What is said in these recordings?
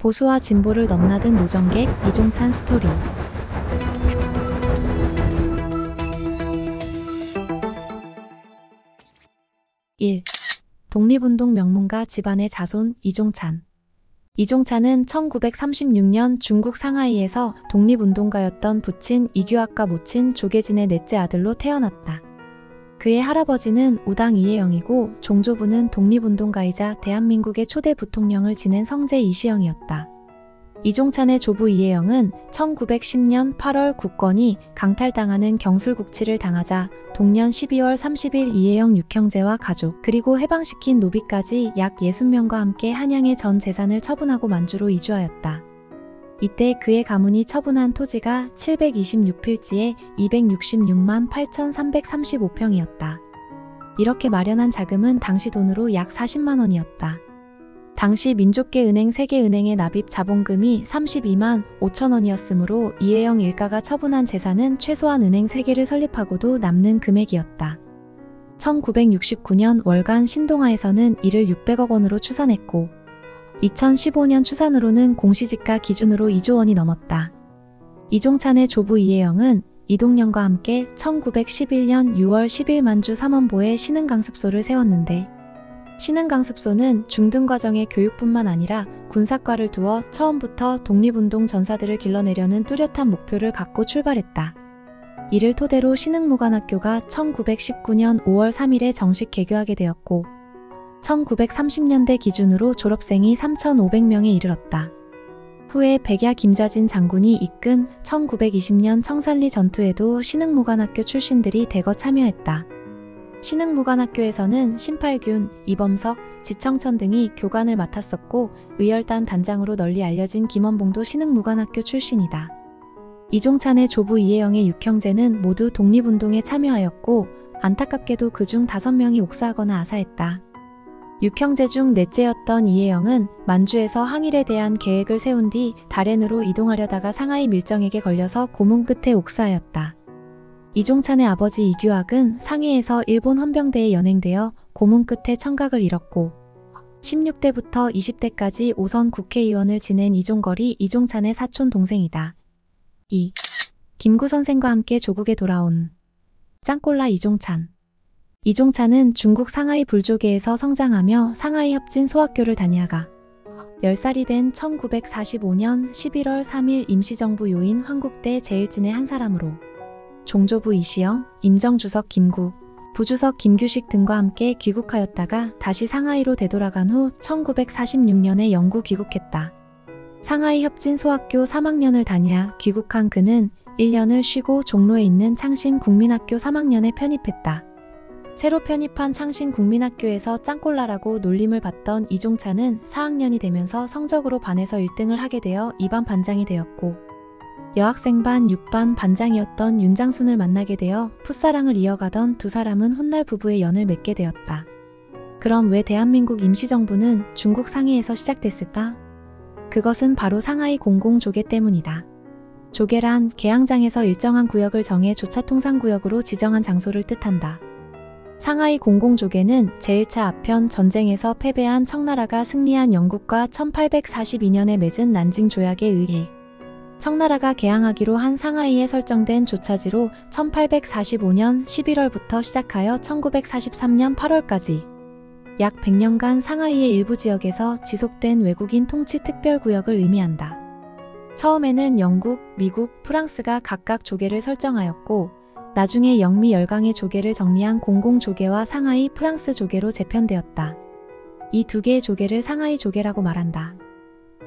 보수와 진보를 넘나든 노정객 이종찬 스토리. 1. 독립운동 명문가 집안의 자손 이종찬. 이종찬은 1936년 중국 상하이에서 독립운동가였던 부친 이규학과 모친 조계진의 넷째 아들로 태어났다. 그의 할아버지는 우당 이혜영이고 종조부는 독립운동가이자 대한민국의 초대 부통령을 지낸 성제 이시영이었다. 이종찬의 조부 이혜영은 1910년 8월 국권이 강탈당하는 경술국치를 당하자 동년 12월 30일 이혜영 6형제와 가족 그리고 해방시킨 노비까지 약 60명과 함께 한양의 전 재산을 처분하고 만주로 이주하였다. 이때 그의 가문이 처분한 토지가 726필지에 266만 8,335평이었다. 이렇게 마련한 자금은 당시 돈으로 약 40만 원이었다. 당시 민족계 은행 세계은행의 납입 자본금이 32만 5천 원이었으므로 이혜영 일가가 처분한 재산은 최소한 은행 3개를 설립하고도 남는 금액이었다. 1969년 월간 신동아에서는 이를 600억 원으로 추산했고 2015년 추산으로는 공시지가 기준으로 2조 원이 넘었다. 이종찬의 조부 이혜영은 이동영과 함께 1911년 6월 10일 만주 삼원보에 신흥강습소를 세웠는데 신흥강습소는 중등과정의 교육뿐만 아니라 군사과를 두어 처음부터 독립운동 전사들을 길러내려는 뚜렷한 목표를 갖고 출발했다. 이를 토대로 신흥무관학교가 1919년 5월 3일에 정식 개교하게 되었고 1930년대 기준으로 졸업생이 3,500명에 이르렀다. 후에 백야 김좌진 장군이 이끈 1920년 청산리 전투에도 신흥무관학교 출신들이 대거 참여했다. 신흥무관학교에서는 신팔균, 이범석, 지청천 등이 교관을 맡았었고 의열단 단장으로 널리 알려진 김원봉도 신흥무관학교 출신이다. 이종찬의 조부 이혜영의 6형제는 모두 독립운동에 참여하였고 안타깝게도 그중 5명이 옥사하거나 아사했다. 6형제 중 넷째였던 이혜영은 만주에서 항일에 대한 계획을 세운 뒤 다롄으로 이동하려다가 상하이 밀정에게 걸려서 고문 끝에 옥사하였다. 이종찬의 아버지 이규학은 상해에서 일본 헌병대에 연행되어 고문 끝에 청각을 잃었고 16대부터 20대까지 5선 국회의원을 지낸 이종걸이 이종찬의 사촌 동생이다. 2. 김구 선생과 함께 조국에 돌아온 짱꼴라 이종찬. 이종찬은 중국 상하이 불조계에서 성장하며 상하이 협진 소학교를 다니다가 10살이 된 1945년 11월 3일 임시정부 요인 황국대 제일진의 한 사람으로 종조부 이시영, 임정주석 김구, 부주석 김규식 등과 함께 귀국하였다가 다시 상하이로 되돌아간 후 1946년에 영구 귀국했다. 상하이 협진 소학교 3학년을 다니라 귀국한 그는 1년을 쉬고 종로에 있는 창신 국민학교 3학년에 편입했다. 새로 편입한 창신 국민학교에서 짱꼴라라고 놀림을 받던 이종찬은 4학년이 되면서 성적으로 반에서 1등을 하게 되어 2반 반장이 되었고 여학생반 6반 반장이었던 윤장순을 만나게 되어 풋사랑을 이어가던 두 사람은 훗날 부부의 연을 맺게 되었다. 그럼 왜 대한민국 임시정부는 중국 상해에서 시작됐을까? 그것은 바로 상하이 공공조계 때문이다. 조계란 계양장에서 일정한 구역을 정해 조차통상구역으로 지정한 장소를 뜻한다. 상하이 공공조계는 제1차 아편 전쟁에서 패배한 청나라가 승리한 영국과 1842년에 맺은 난징 조약에 의해 청나라가 개항하기로 한 상하이에 설정된 조차지로 1845년 11월부터 시작하여 1943년 8월까지 약 100년간 상하이의 일부 지역에서 지속된 외국인 통치 특별구역을 의미한다. 처음에는 영국, 미국, 프랑스가 각각 조계를 설정하였고 나중에 영미 열강의 조계를 정리한 공공조계와 상하이 프랑스 조계로 재편되었다. 이 두 개의 조계를 상하이 조계라고 말한다.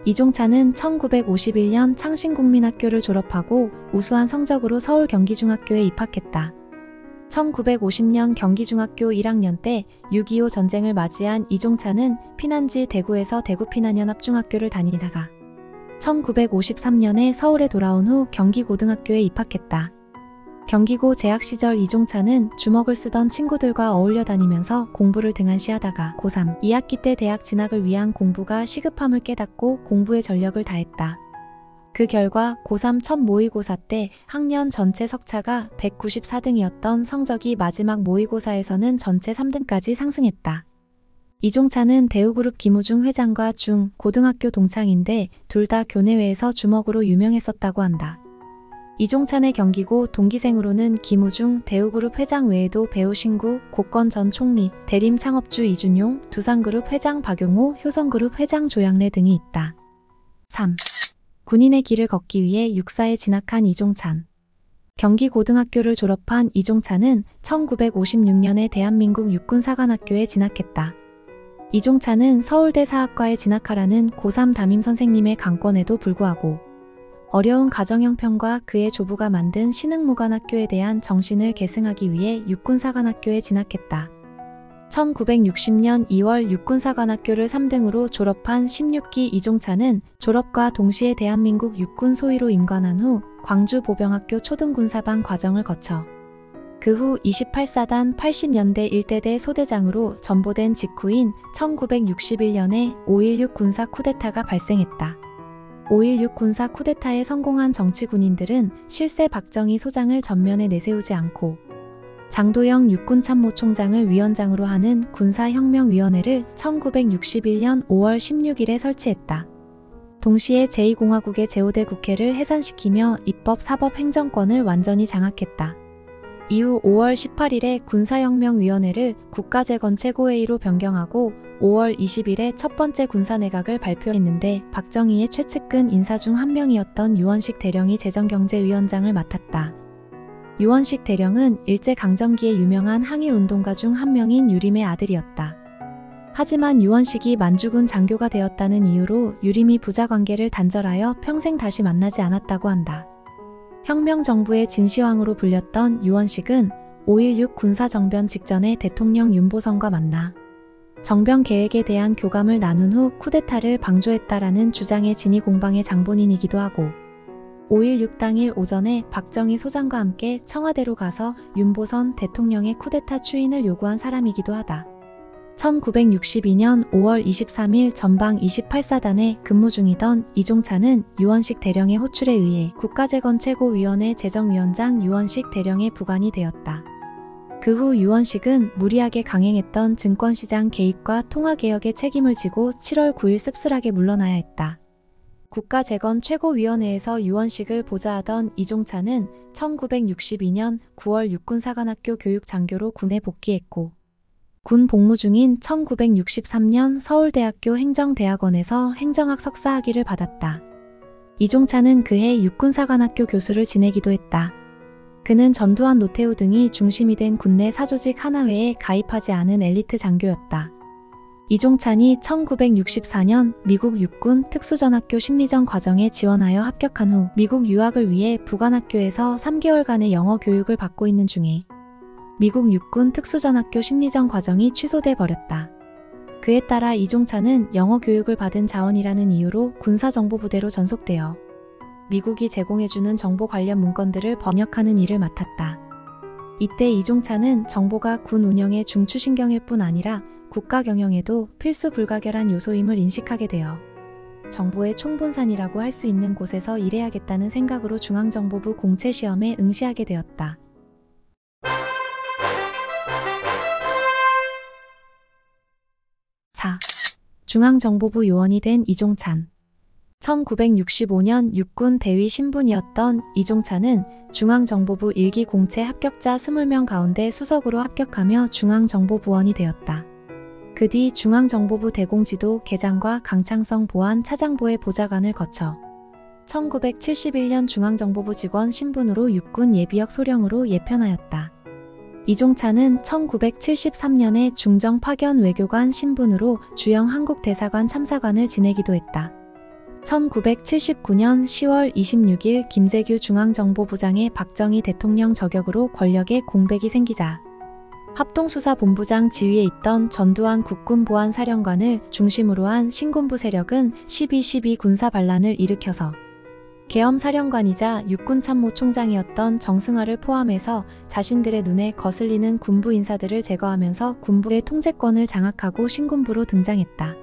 이종찬은 1951년 창신국민학교를 졸업하고 우수한 성적으로 서울 경기중학교에 입학했다. 1950년 경기중학교 1학년 때 6.25 전쟁을 맞이한 이종찬은 피난지 대구에서 대구피난연합중학교를 다니다가 1953년에 서울에 돌아온 후 경기고등학교에 입학했다. 경기고 재학 시절 이종찬은 주먹을 쓰던 친구들과 어울려 다니면서 공부를 등한시하다가 고3 2학기 때 대학 진학을 위한 공부가 시급함을 깨닫고 공부에 전력을 다했다. 그 결과 고3 첫 모의고사 때 학년 전체 석차가 194등이었던 성적이 마지막 모의고사에서는 전체 3등까지 상승했다. 이종찬은 대우그룹 김우중 회장과 고등학교 동창인데 둘 다 교내외에서 주먹으로 유명했었다고 한다. 이종찬의 경기고 동기생으로는 김우중 대우그룹 회장 외에도 배우 신구, 고건 전 총리, 대림 창업주 이준용, 두산그룹 회장 박용호, 효성그룹 회장 조양래 등이 있다. 3. 군인의 길을 걷기 위해 육사에 진학한 이종찬. 경기고등학교를 졸업한 이종찬은 1956년에 대한민국 육군사관학교에 진학했다. 이종찬은 서울대 사학과에 진학하라는 고3 담임 선생님의 강권에도 불구하고 어려운 가정형편과 그의 조부가 만든 신흥무관학교에 대한 정신을 계승하기 위해 육군사관학교에 진학했다. 1960년 2월 육군사관학교를 3등으로 졸업한 16기 이종찬은 졸업과 동시에 대한민국 육군 소위로 임관한 후 광주보병학교 초등군사반 과정을 거쳐 그 후 28사단 80연대 1대대 소대장으로 전보된 직후인 1961년에 5.16 군사 쿠데타가 발생했다. 5.16 군사 쿠데타에 성공한 정치군인들은 실세 박정희 소장을 전면에 내세우지 않고 장도영 육군참모총장을 위원장으로 하는 군사혁명위원회를 1961년 5월 16일에 설치했다. 동시에 제2공화국의 제5대 국회를 해산시키며 입법, 사법, 행정권을 완전히 장악했다. 이후 5월 18일에 군사혁명위원회를 국가재건 최고회의로 변경하고 5월 20일에 첫 번째 군사내각을 발표했는데 박정희의 최측근 인사 중 한 명이었던 유원식 대령이 재정경제위원장을 맡았다. 유원식 대령은 일제강점기에 유명한 항일운동가 중 한 명인 유림의 아들이었다. 하지만 유원식이 만주군 장교가 되었다는 이유로 유림이 부자관계를 단절하여 평생 다시 만나지 않았다고 한다. 혁명정부의 진시황으로 불렸던 유원식은 5.16 군사정변 직전에 대통령 윤보선과 만나 정변 계획에 대한 교감을 나눈 후 쿠데타를 방조했다라는 주장의 진위공방의 장본인이기도 하고 5.16 당일 오전에 박정희 소장과 함께 청와대로 가서 윤보선 대통령의 쿠데타 추인을 요구한 사람이기도 하다. 1962년 5월 23일 전방 28사단에 근무 중이던 이종찬은 유원식 대령의 호출에 의해 국가재건 최고위원회 재정위원장 유원식 대령의 부관이 되었다. 그 후 유원식은 무리하게 강행했던 증권시장 개입과 통화개혁의 책임을 지고 7월 9일 씁쓸하게 물러나야 했다. 국가재건 최고위원회에서 유원식을 보좌하던 이종찬은 1962년 9월 육군사관학교 교육장교로 군에 복귀했고 군 복무 중인 1963년 서울대학교 행정대학원에서 행정학 석사학위를 받았다. 이종찬은 그해 육군사관학교 교수를 지내기도 했다. 그는 전두환, 노태우 등이 중심이 된 군내 사조직 하나회에 가입하지 않은 엘리트 장교였다. 이종찬이 1964년 미국 육군 특수전학교 심리전 과정에 지원하여 합격한 후 미국 유학을 위해 부관학교에서 3개월간의 영어 교육을 받고 있는 중에 미국 육군 특수전학교 심리전 과정이 취소돼 버렸다. 그에 따라 이종찬은 영어 교육을 받은 자원이라는 이유로 군사정보부대로 전속되어 미국이 제공해주는 정보 관련 문건들을 번역하는 일을 맡았다. 이때 이종찬은 정보가 군 운영의 중추신경일 뿐 아니라 국가 경영에도 필수 불가결한 요소임을 인식하게 되어 정보의 총본산이라고 할 수 있는 곳에서 일해야겠다는 생각으로 중앙정보부 공채시험에 응시하게 되었다. 4. 중앙정보부 요원이 된 이종찬. 1965년 육군 대위 신분이었던 이종찬은 중앙정보부 1기 공채 합격자 20명 가운데 수석으로 합격하며 중앙정보부원이 되었다. 그 뒤 중앙정보부 대공지도 계장과 강창성 보안 차장보의 보좌관을 거쳐 1971년 중앙정보부 직원 신분으로 육군 예비역 소령으로 예편하였다. 이종찬은 1973년에 중정 파견 외교관 신분으로 주영 한국대사관 참사관을 지내기도 했다. 1979년 10월 26일 김재규 중앙정보부장의 박정희 대통령 저격으로 권력의 공백이 생기자 합동수사본부장 지위에 있던 전두환 국군보안사령관을 중심으로 한 신군부 세력은 12.12 군사반란을 일으켜서 계엄사령관이자 육군참모총장이었던 정승화를 포함해서 자신들의 눈에 거슬리는 군부 인사들을 제거하면서 군부의 통제권을 장악하고 신군부로 등장했다.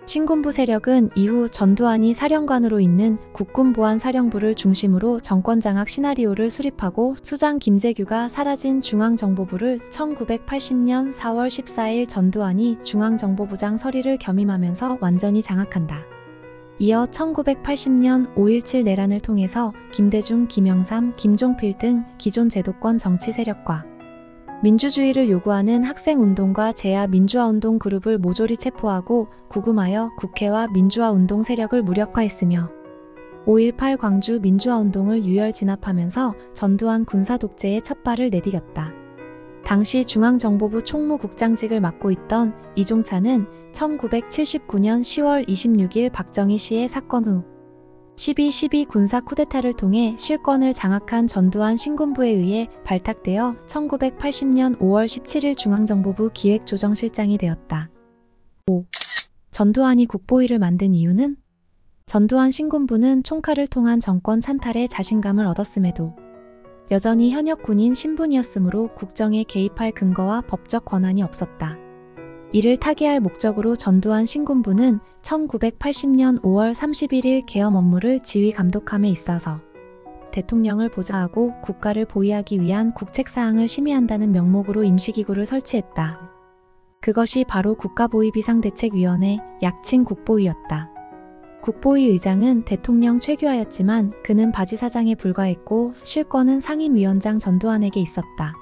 신군부 세력은 이후 전두환이 사령관으로 있는 국군보안사령부를 중심으로 정권장악 시나리오를 수립하고 수장 김재규가 사라진 중앙정보부를 1980년 4월 14일 전두환이 중앙정보부장 서리를 겸임하면서 완전히 장악한다. 이어 1980년 5.17 내란을 통해서 김대중, 김영삼, 김종필 등 기존 제도권 정치 세력과 민주주의를 요구하는 학생운동가 제야민주화운동 그룹을 모조리 체포하고 구금하여 국회와 민주화운동 세력을 무력화했으며 5.18 광주 민주화운동을 유혈 진압하면서 전두환 군사독재의 첫발을 내디뎠다. 당시 중앙정보부 총무국장직을 맡고 있던 이종찬은 1979년 10월 26일 박정희 씨의 사건 후 12.12 군사 쿠데타를 통해 실권을 장악한 전두환 신군부에 의해 발탁되어 1980년 5월 17일 중앙정보부 기획조정실장이 되었다. 5. 전두환이 국보위를 만든 이유는? 전두환 신군부는 총칼을 통한 정권 찬탈에 자신감을 얻었음에도 여전히 현역 군인 신분이었으므로 국정에 개입할 근거와 법적 권한이 없었다. 이를 타개할 목적으로 전두환 신군부는 1980년 5월 31일 계엄 업무를 지휘 감독함에 있어서 대통령을 보좌하고 국가를 보위하기 위한 국책사항을 심의한다는 명목으로 임시기구를 설치했다. 그것이 바로 국가보위비상대책위원회, 약칭 국보위였다. 국보위 의장은 대통령 최규하였지만 그는 바지사장에 불과했고 실권은 상임위원장 전두환에게 있었다.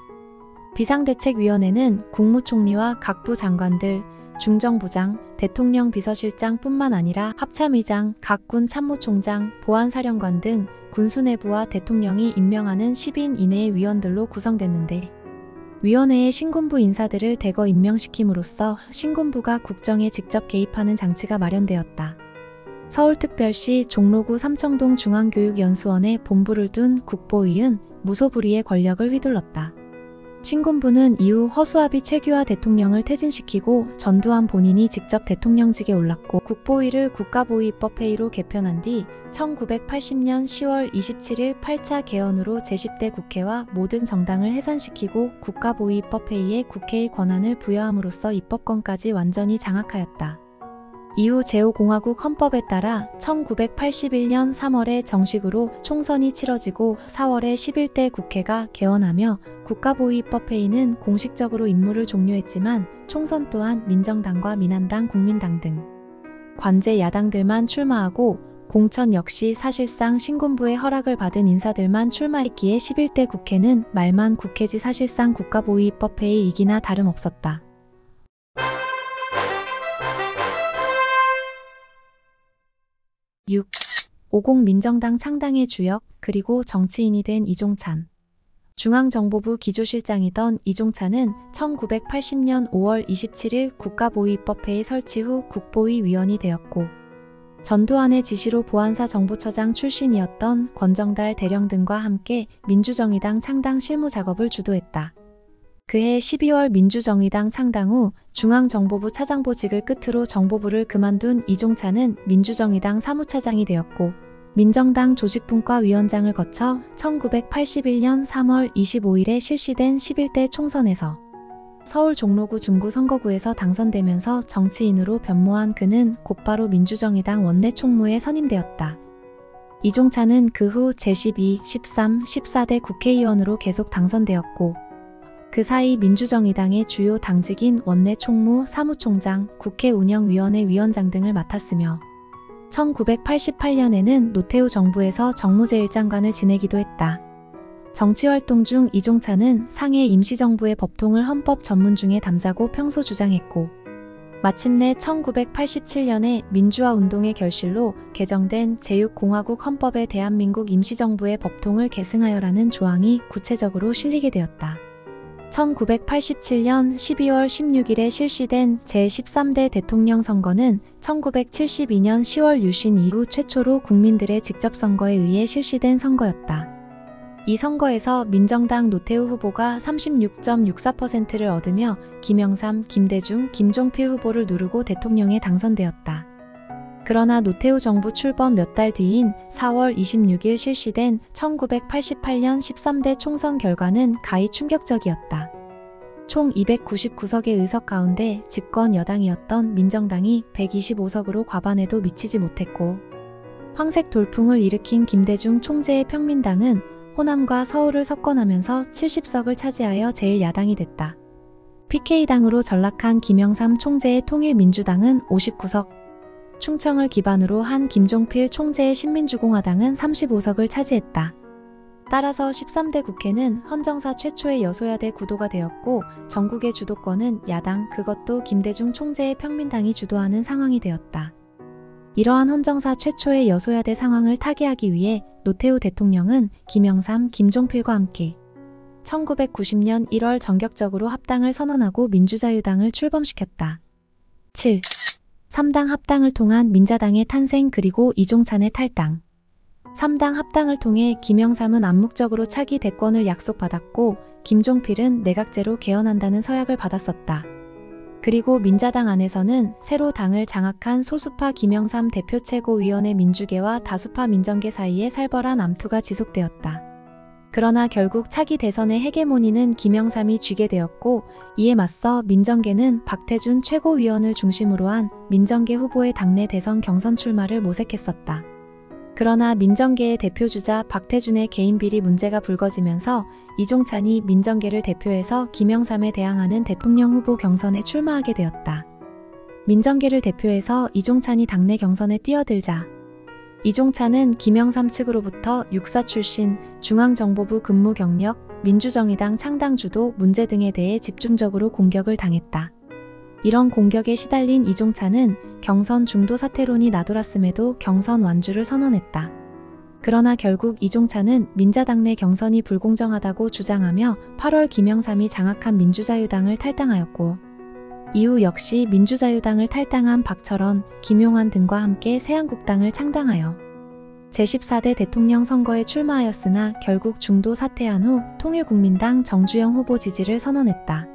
비상대책위원회는 국무총리와 각부 장관들, 중정부장, 대통령 비서실장뿐만 아니라 합참의장, 각군 참모총장, 보안사령관 등 군수 내부와 대통령이 임명하는 10인 이내의 위원들로 구성됐는데 위원회에 신군부 인사들을 대거 임명시킴으로써 신군부가 국정에 직접 개입하는 장치가 마련되었다. 서울특별시 종로구 삼청동 중앙교육연수원에 본부를 둔 국보위은 무소불위의 권력을 휘둘렀다. 신군부는 이후 허수아비 최규하 대통령을 퇴진시키고 전두환 본인이 직접 대통령직에 올랐고 국보위를 국가보위입법회의로 개편한 뒤 1980년 10월 27일 8차 개헌으로 제10대 국회와 모든 정당을 해산시키고 국가보위입법회의에 국회의 권한을 부여함으로써 입법권까지 완전히 장악하였다. 이후 제5공화국 헌법에 따라 1981년 3월에 정식으로 총선이 치러지고 4월에 11대 국회가 개원하며 국가보위입법회의는 공식적으로 임무를 종료했지만 총선 또한 민정당과 민한당, 국민당 등 관제 야당들만 출마하고 공천 역시 사실상 신군부의 허락을 받은 인사들만 출마했기에 11대 국회는 말만 국회지 사실상 국가보위입법회의이기나 다름없었다. 6. 50 민정당 창당의 주역 그리고 정치인이 된 이종찬. 중앙정보부 기조실장이던 이종찬은 1980년 5월 27일 국가보위입법회의 설치 후 국보위 위원이 되었고 전두환의 지시로 보안사 정보처장 출신이었던 권정달 대령 등과 함께 민주정의당 창당 실무 작업을 주도했다. 그해 12월 민주정의당 창당 후 중앙정보부 차장보직을 끝으로 정보부를 그만둔 이종찬은 민주정의당 사무차장이 되었고 민정당 조직분과 위원장을 거쳐 1981년 3월 25일에 실시된 11대 총선에서 서울 종로구 중구 선거구에서 당선되면서 정치인으로 변모한 그는 곧바로 민주정의당 원내총무에 선임되었다. 이종찬은 그 후 제12, 13, 14대 국회의원으로 계속 당선되었고 그 사이 민주정의당의 주요 당직인 원내총무, 사무총장, 국회운영위원회 위원장 등을 맡았으며 1988년에는 노태우 정부에서 정무제일장관을 지내기도 했다. 정치활동 중 이종찬은 상해 임시정부의 법통을 헌법 전문 중에 담자고 평소 주장했고 마침내 1987년에 민주화운동의 결실로 개정된 제6공화국 헌법에 대한민국 임시정부의 법통을 계승하여라는 조항이 구체적으로 실리게 되었다. 1987년 12월 16일에 실시된 제13대 대통령 선거는 1972년 10월 유신 이후 최초로 국민들의 직접선거에 의해 실시된 선거였다. 이 선거에서 민정당 노태우 후보가 36.64%를 얻으며 김영삼, 김대중, 김종필 후보를 누르고 대통령에 당선되었다. 그러나 노태우 정부 출범 몇 달 뒤인 4월 26일 실시된 1988년 13대 총선 결과는 가히 충격적이었다. 총 299석의 의석 가운데 집권 여당이었던 민정당이 125석으로 과반에도 미치지 못했고, 황색 돌풍을 일으킨 김대중 총재의 평민당은 호남과 서울을 석권하면서 70석을 차지하여 제1야당이 됐다. PK당으로 전락한 김영삼 총재의 통일민주당은 59석, 충청을 기반으로 한 김종필 총재의 신민주공화당은 35석을 차지했다. 따라서 13대 국회는 헌정사 최초의 여소야대 구도가 되었고, 전국의 주도권은 야당, 그것도 김대중 총재의 평민당이 주도하는 상황이 되었다. 이러한 헌정사 최초의 여소야대 상황을 타개하기 위해 노태우 대통령은 김영삼, 김종필과 함께 1990년 1월 전격적으로 합당을 선언하고 민주자유당을 출범시켰다. 7. 3당 합당을 통한 민자당의 탄생 그리고 이종찬의 탈당. 3당 합당을 통해 김영삼은 암묵적으로 차기 대권을 약속받았고, 김종필은 내각제로 개헌한다는 서약을 받았었다. 그리고 민자당 안에서는 새로 당을 장악한 소수파 김영삼 대표 최고위원회 민주계와 다수파 민정계 사이에 살벌한 암투가 지속되었다. 그러나 결국 차기 대선의 헤게모니는 김영삼이 쥐게 되었고, 이에 맞서 민정계는 박태준 최고위원을 중심으로 한 민정계 후보의 당내 대선 경선 출마를 모색했었다. 그러나 민정계의 대표주자 박태준의 개인 비리 문제가 불거지면서 이종찬이 민정계를 대표해서 김영삼에 대항하는 대통령 후보 경선에 출마하게 되었다. 민정계를 대표해서 이종찬이 당내 경선에 뛰어들자 이종찬은 김영삼 측으로부터 육사 출신, 중앙정보부 근무 경력, 민주정의당 창당 주도 문제 등에 대해 집중적으로 공격을 당했다. 이런 공격에 시달린 이종찬은 경선 중도 사퇴론이 나돌았음에도 경선 완주를 선언했다. 그러나 결국 이종찬은 민자당 내 경선이 불공정하다고 주장하며 8월 김영삼이 장악한 민주자유당을 탈당하였고, 이후 역시 민주자유당을 탈당한 박철원, 김용환 등과 함께 새한국당을 창당하여 제14대 대통령 선거에 출마하였으나 결국 중도 사퇴한 후 통일국민당 정주영 후보 지지를 선언했다.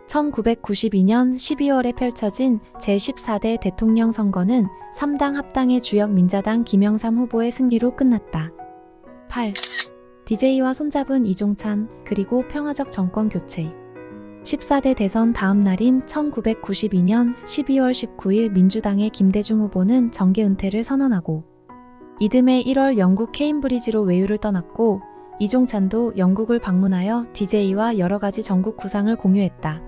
1992년 12월에 펼쳐진 제14대 대통령 선거는 3당 합당의 주역 민자당 김영삼 후보의 승리로 끝났다. 8. DJ와 손잡은 이종찬, 그리고 평화적 정권 교체. 14대 대선 다음 날인 1992년 12월 19일 민주당의 김대중 후보는 정계 은퇴를 선언하고, 이듬해 1월 영국 케임브리지로 외유를 떠났고, 이종찬도 영국을 방문하여 DJ와 여러가지 전국 구상을 공유했다.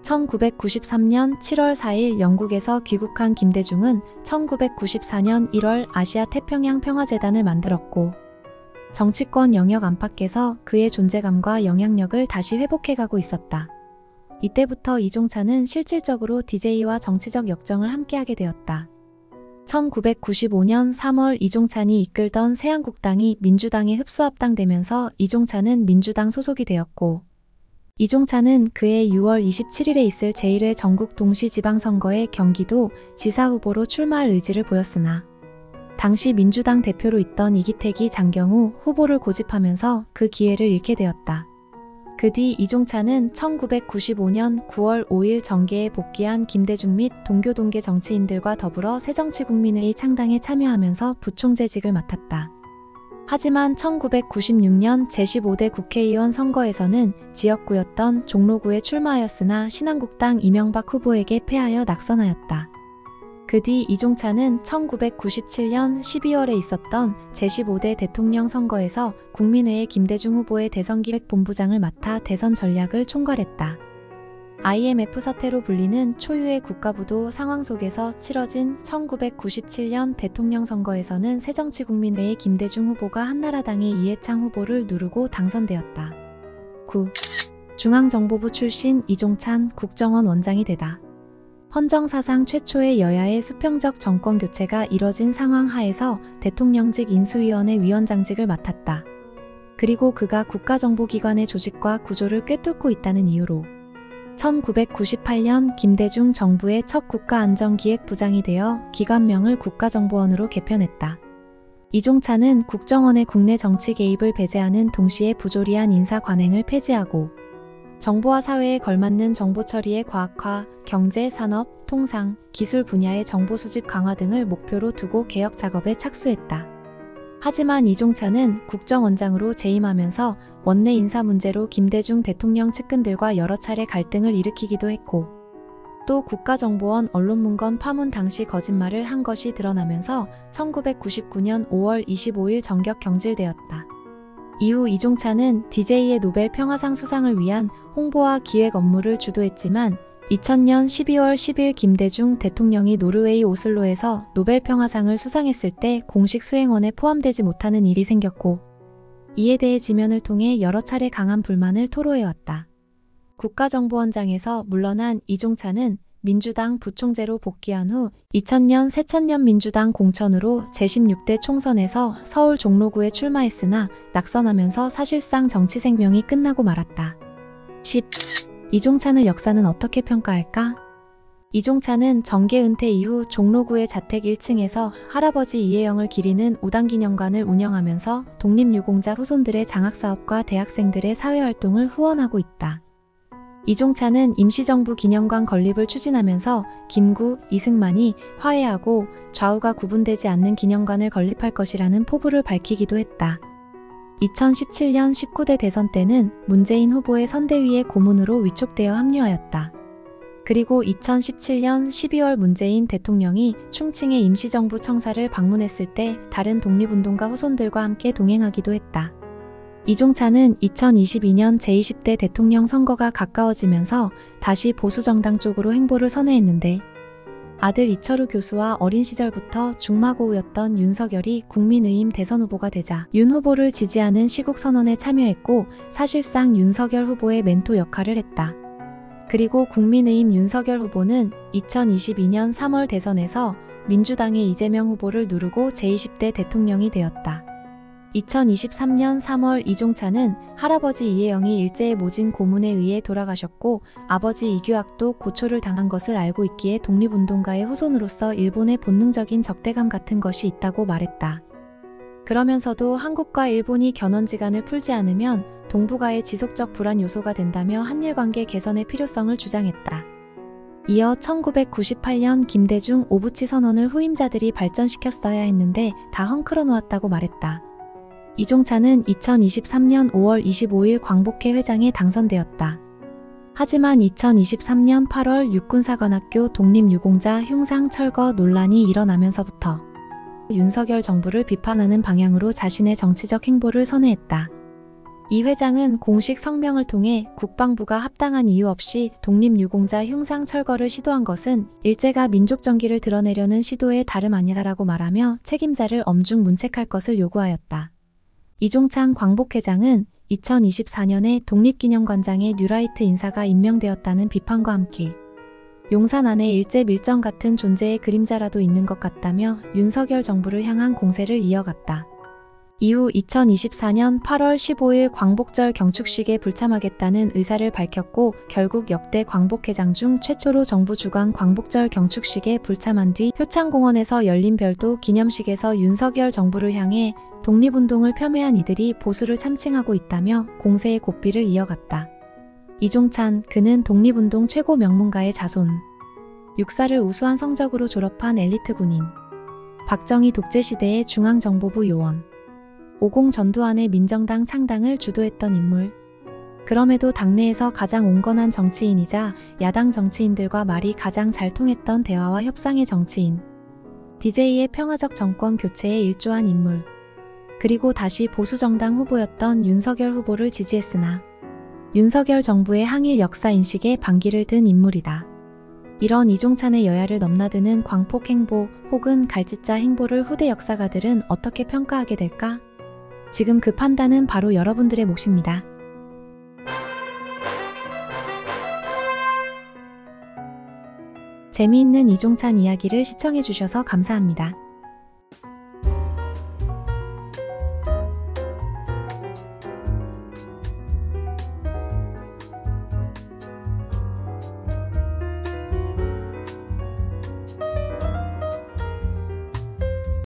1993년 7월 4일 영국에서 귀국한 김대중은 1994년 1월 아시아 태평양 평화재단을 만들었고, 정치권 영역 안팎에서 그의 존재감과 영향력을 다시 회복해가고 있었다. 이때부터 이종찬은 실질적으로 DJ와 정치적 역정을 함께하게 되었다. 1995년 3월 이종찬이 이끌던 새한국당이 민주당에 흡수합당되면서 이종찬은 민주당 소속이 되었고, 이종찬은 그해 6월 27일에 있을 제1회 전국 동시지방선거에 경기도 지사 후보로 출마할 의지를 보였으나, 당시 민주당 대표로 있던 이기택이 장경우 후보를 고집하면서 그 기회를 잃게 되었다. 그 뒤 이종찬은 1995년 9월 5일 정계에 복귀한 김대중 및 동교동계 정치인들과 더불어 새정치국민회의 창당에 참여하면서 부총재직을 맡았다. 하지만 1996년 제15대 국회의원 선거에서는 지역구였던 종로구에 출마하였으나 신한국당 이명박 후보에게 패하여 낙선하였다. 그 뒤 이종찬은 1997년 12월에 있었던 제15대 대통령 선거에서 국민회의 김대중 후보의 대선기획본부장을 맡아 대선 전략을 총괄했다. IMF 사태로 불리는 초유의 국가부도 상황 속에서 치러진 1997년 대통령 선거에서는 새정치국민회의 김대중 후보가 한나라당의 이해창 후보를 누르고 당선되었다. 9. 중앙정보부 출신 이종찬 국정원 원장이 되다. 헌정사상 최초의 여야의 수평적 정권교체가 이뤄진 상황 하에서 대통령직 인수위원회 위원장직을 맡았다. 그리고 그가 국가정보기관의 조직과 구조를 꿰뚫고 있다는 이유로 1998년 김대중 정부의 첫 국가안전기획부장이 되어 기관명을 국가정보원으로 개편했다. 이종찬은 국정원의 국내 정치 개입을 배제하는 동시에 부조리한 인사 관행을 폐지하고, 정보와 사회에 걸맞는 정보 처리의 과학화, 경제, 산업, 통상, 기술 분야의 정보 수집 강화 등을 목표로 두고 개혁 작업에 착수했다. 하지만 이종찬은 국정원장으로 재임하면서 원내 인사 문제로 김대중 대통령 측근들과 여러 차례 갈등을 일으키기도 했고, 또 국가정보원 언론문건 파문 당시 거짓말을 한 것이 드러나면서 1999년 5월 25일 정격 경질되었다. 이후 이종찬은 DJ의 노벨 평화상 수상을 위한 홍보와 기획 업무를 주도했지만 2000년 12월 10일 김대중 대통령이 노르웨이 오슬로에서 노벨 평화상을 수상했을 때 공식 수행원에 포함되지 못하는 일이 생겼고, 이에 대해 지면을 통해 여러 차례 강한 불만을 토로해왔다. 국가정보원장에서 물러난 이종찬은 민주당 부총재로 복귀한 후 2000년 새천년 민주당 공천으로 제16대 총선에서 서울 종로구에 출마했으나 낙선하면서 사실상 정치 생명이 끝나고 말았다. 10. 이종찬의 역사는 어떻게 평가할까? 이종찬은 정계 은퇴 이후 종로구의 자택 1층에서 할아버지 이혜영을 기리는 우당기념관을 운영하면서 독립유공자 후손들의 장학사업과 대학생들의 사회활동을 후원하고 있다. 이종찬은 임시정부 기념관 건립을 추진하면서 김구, 이승만이 화해하고 좌우가 구분되지 않는 기념관을 건립할 것이라는 포부를 밝히기도 했다. 2017년 19대 대선 때는 문재인 후보의 선대위의 고문으로 위촉되어 합류하였다. 그리고 2017년 12월 문재인 대통령이 충칭의 임시정부 청사를 방문했을 때 다른 독립운동가 후손들과 함께 동행하기도 했다. 이종찬은 2022년 제20대 대통령 선거가 가까워지면서 다시 보수정당 쪽으로 행보를 선회했는데, 아들 이철우 교수와 어린 시절부터 중마고우였던 윤석열이 국민의힘 대선 후보가 되자 윤 후보를 지지하는 시국선언에 참여했고 사실상 윤석열 후보의 멘토 역할을 했다. 그리고 국민의힘 윤석열 후보는 2022년 3월 대선에서 민주당의 이재명 후보를 누르고 제20대 대통령이 되었다. 2023년 3월 이종찬은 할아버지 이혜영이 일제의 모진 고문에 의해 돌아가셨고 아버지 이규학도 고초를 당한 것을 알고 있기에 독립운동가의 후손으로서 일본의 본능적인 적대감 같은 것이 있다고 말했다. 그러면서도 한국과 일본이 견원지간을 풀지 않으면 동북아의 지속적 불안 요소가 된다며 한일관계 개선의 필요성을 주장했다. 이어 1998년 김대중 오부치 선언을 후임자들이 발전시켰어야 했는데 다 헝클어 놓았다고 말했다. 이종찬은 2023년 5월 25일 광복회 회장에 당선되었다. 하지만 2023년 8월 육군사관학교 독립유공자 흉상 철거 논란이 일어나면서부터 윤석열 정부를 비판하는 방향으로 자신의 정치적 행보를 선회했다. 이 회장은 공식 성명을 통해 국방부가 합당한 이유 없이 독립유공자 흉상 철거를 시도한 것은 일제가 민족정기를 드러내려는 시도에 다름 아니다라고 말하며 책임자를 엄중 문책할 것을 요구하였다. 이종찬 광복회장은 2024년에 독립기념관장에 뉴라이트 인사가 임명되었다는 비판과 함께 용산 안에 일제 밀정 같은 존재의 그림자라도 있는 것 같다며 윤석열 정부를 향한 공세를 이어갔다. 이후 2024년 8월 15일 광복절 경축식에 불참하겠다는 의사를 밝혔고 결국 역대 광복회장 중 최초로 정부 주관 광복절 경축식에 불참한 뒤 효창공원에서 열린 별도 기념식에서 윤석열 정부를 향해 독립운동을 폄훼한 이들이 보수를 참칭하고 있다며 공세의 고삐를 이어갔다. 이종찬, 그는 독립운동 최고 명문가의 자손. 육사를 우수한 성적으로 졸업한 엘리트 군인. 박정희 독재시대의 중앙정보부 요원. 50 전두환의 민정당 창당을 주도했던 인물. 그럼에도 당내에서 가장 온건한 정치인이자 야당 정치인들과 말이 가장 잘 통했던 대화와 협상의 정치인. DJ의 평화적 정권 교체에 일조한 인물. 그리고 다시 보수정당 후보였던 윤석열 후보를 지지했으나 윤석열 정부의 항일 역사인식에 반기를 든 인물이다. 이런 이종찬의 여야를 넘나드는 광폭 행보 혹은 갈짓자 행보를 후대 역사가들은 어떻게 평가하게 될까? 지금 그 판단은 바로 여러분들의 몫입니다. 재미있는 이종찬 이야기를 시청해주셔서 감사합니다.